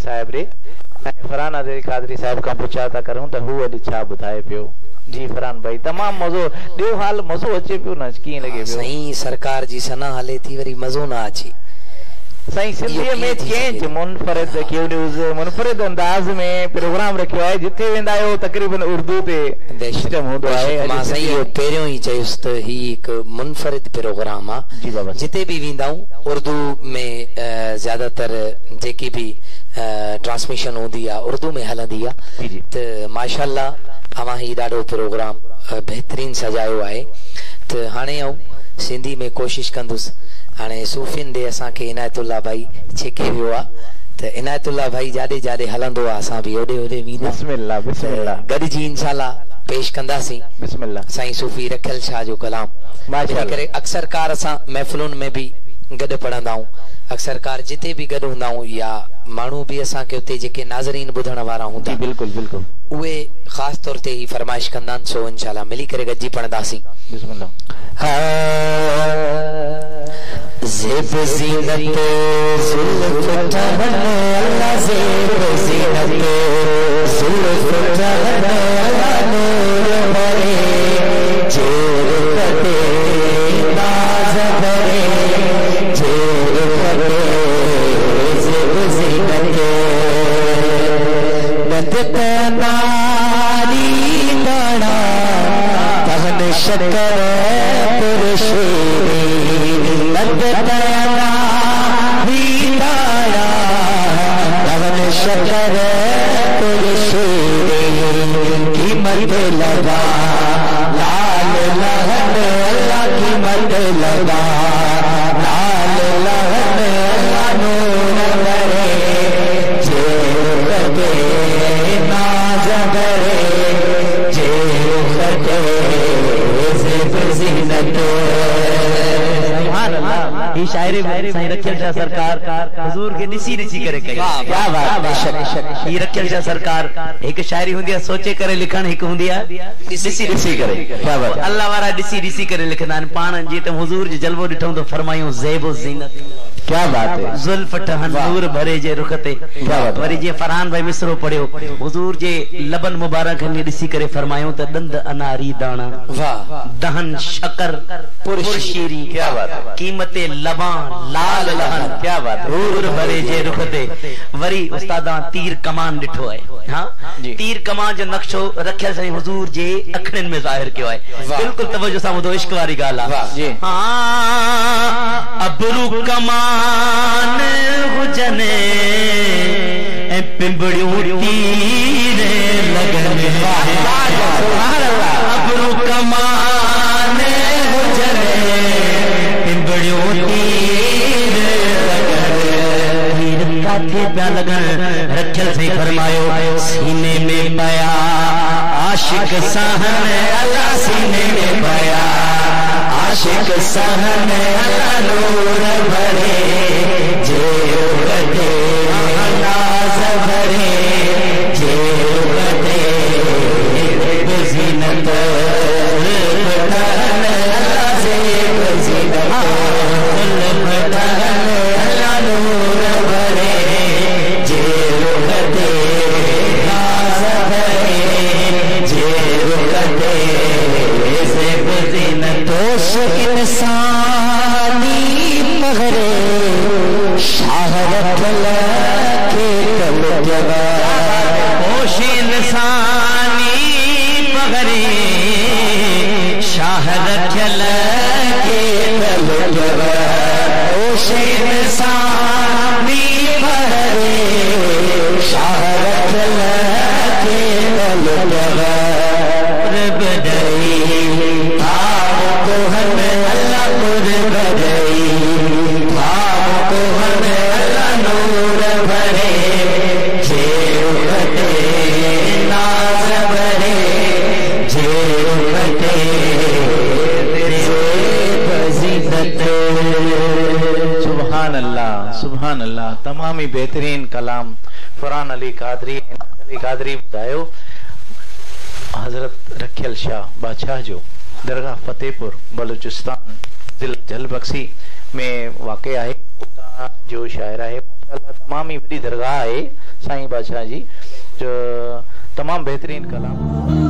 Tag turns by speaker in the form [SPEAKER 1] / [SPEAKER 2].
[SPEAKER 1] साहिब रे फरहान अली कादरी साहिब का पुछा था करूं तो हु अॼु छा ॿुधाए पियो। जी फरहान भाई तमाम मज़ो ॾियो हाल मज़ो अचे पियो न कीअं लॻे पियो
[SPEAKER 2] सही सरकार जी सना हले थी वरी मज़ो ना अचे
[SPEAKER 1] सही सिंधीअ में चेंज मुनफरिद अंदाज में प्रोग्राम रखियो आहे जिथे वेंदा आहियो तकरीबन उर्दू ते सिस्टम हूंदो आहे
[SPEAKER 2] मां सही पहिरियों ई चयुसि त ही हिकु मुनफरिद प्रोग्राम आहे
[SPEAKER 1] जी बाबा
[SPEAKER 2] जिते भी वेंदा आहियूं उर्दू में ज्यादातर जेकी भी ट्रांसमिशन होंदी आहे उर्दू में हलंदी आहे त माशाअल्लाह अवां ही ॾाढो प्रोग्राम बेहतरीन सजायो आहे त हाणे आऊं सिंधी में कोशिश कंदुसि हाणे सूफ़िन ॾे असांखे इनायतुल्ला भाई छिके वियो आहे त इनायतुल्ला भाई जाॾे जाॾे हलंदो आहे असां बि ओॾे ओॾे वेंदा
[SPEAKER 1] बिस्मिल्लाह बिस्मिल्लाह
[SPEAKER 2] गॾिजी इंशाअल्लाह पेश कंदासीं
[SPEAKER 1] बिस्मिल्लाह
[SPEAKER 2] साईं सूफ़ी रखियल शाह जो कलाम
[SPEAKER 1] माशाअल्लाह
[SPEAKER 2] करे अक्सर कार असां महफ़िलुनि में भी गॾु पढ़ंदा आहियूं अक्सर कार जिते भी गॾु हूंदा आहियूं या माण्हू भी असांखे उते जेके नाज़रीन ॿुधण वारा हूंदा
[SPEAKER 1] बिल्कुलु बिल्कुल
[SPEAKER 2] उहे ख़ासि तौर ते ही फरमाइश कंदा आहिनि सो इंशाअल्लाह मिली करे गॾिजी पढ़ंदासीं
[SPEAKER 1] बिस्मिल्लाह
[SPEAKER 2] ज़ेब ज़ीनत ज़ुल्फ़ ठहन अल्लाह ज़ेब ज़ीनत ज़ुल्फ़ ठहन अल्लाह नूर भरे जोर कटे नाज़ भरे जोर कटे ज़ेब ज़ीनत नदत नारी बड़ा तहन शकर पुरुषेरी शकर कीमत लगा लाल लहन अल्लाह कीमत लगा लाल लहन अल्लाह नूर भरे जेब कटे नाज भरे जेब कटे ज़ेब ज़ीनत ही शायरी साईं रखियल शाह सरकार हुजूर के ॾिसी ॾिसी करे कई क्या बात है ही रखियल शाह सरकार एक शायरी हुंदी है सोचे करे लिखण एक हुंदी है ॾिसी ॾिसी करे क्या बात अल्लाह वारा ॾिसी ॾिसी करे लिखंदा आहिनि पाण जी त हुजूर जो जलवो ॾिठो तो फरमायूं ज़ेब ज़ीनत
[SPEAKER 1] क्या बात है
[SPEAKER 2] ज़ुल्फ़ ठहन नूर भरे जे रुख ते वरी जे फरहान भाई मिसरो पढ़ियो हुजूर जे लबन मुबारक ने ॾिसी करे फरमायूं त दंद अनारी दाना वाह दहन शकर पुरशीरी क्या बात है कीमते लबा लाल लहन क्या बात है नूर भरे जे रुख ते वरी उस्तादा तीर कमान ॾिठो है हां तीर कमान जो नक्शो रखियल साईं हुजूर जे अखड़न में ज़ाहिर कयो है बिल्कुल तवज्जो सां ॿुधो इश्क वारी ॻाल्हि आहे हां अबरू कमान हुजने ए पिंबड़ियों तीर लगने अबरू कमान हुजने पिंबड़ियों तीर लगने काथे पिया लगन रखियल से फरमायो सीने में पया आशिक सहन अल्लाह सीने में पया आशिक सहन अल्लाह नूर भरे जेब कटे नाज़ भरे जेब कटे ज़ेब ज़ीनत ठहन अल्लाह ज़ेब ज़ीनत ज़ुल्फ़ ठहन अल्लाह नूर भरे जेब कटे नाज़ भरे जेब कटे ज़ेब ज़ीनत इंसानी पगरे शाह रखल के कल जवा होश इंसानी पगरे शाह रखल के कल जवा होश इंसानी पगरे शाह रखल के कल जवा बदई कोहन अल्लाह नूर भरे भाव कोहन अल्लाह नूर भरे जेब कटे नाज़ भरे जेब कटे ज़ेब ज़ीनत
[SPEAKER 1] सुभान अल्लाह तमाम ही बेहतरीन कलाम फरहान अली कादरी ॿुधायो हज़रत रखियल शाह बादशाह जो दरगाह फतेहपुर बलूचिस्तान जिला जलबक्सी में वाक़ है जो शायर है तमाम ही बड़ी दरगाह है साईं बादशाह जी, जो तमाम बेहतरीन कलाम।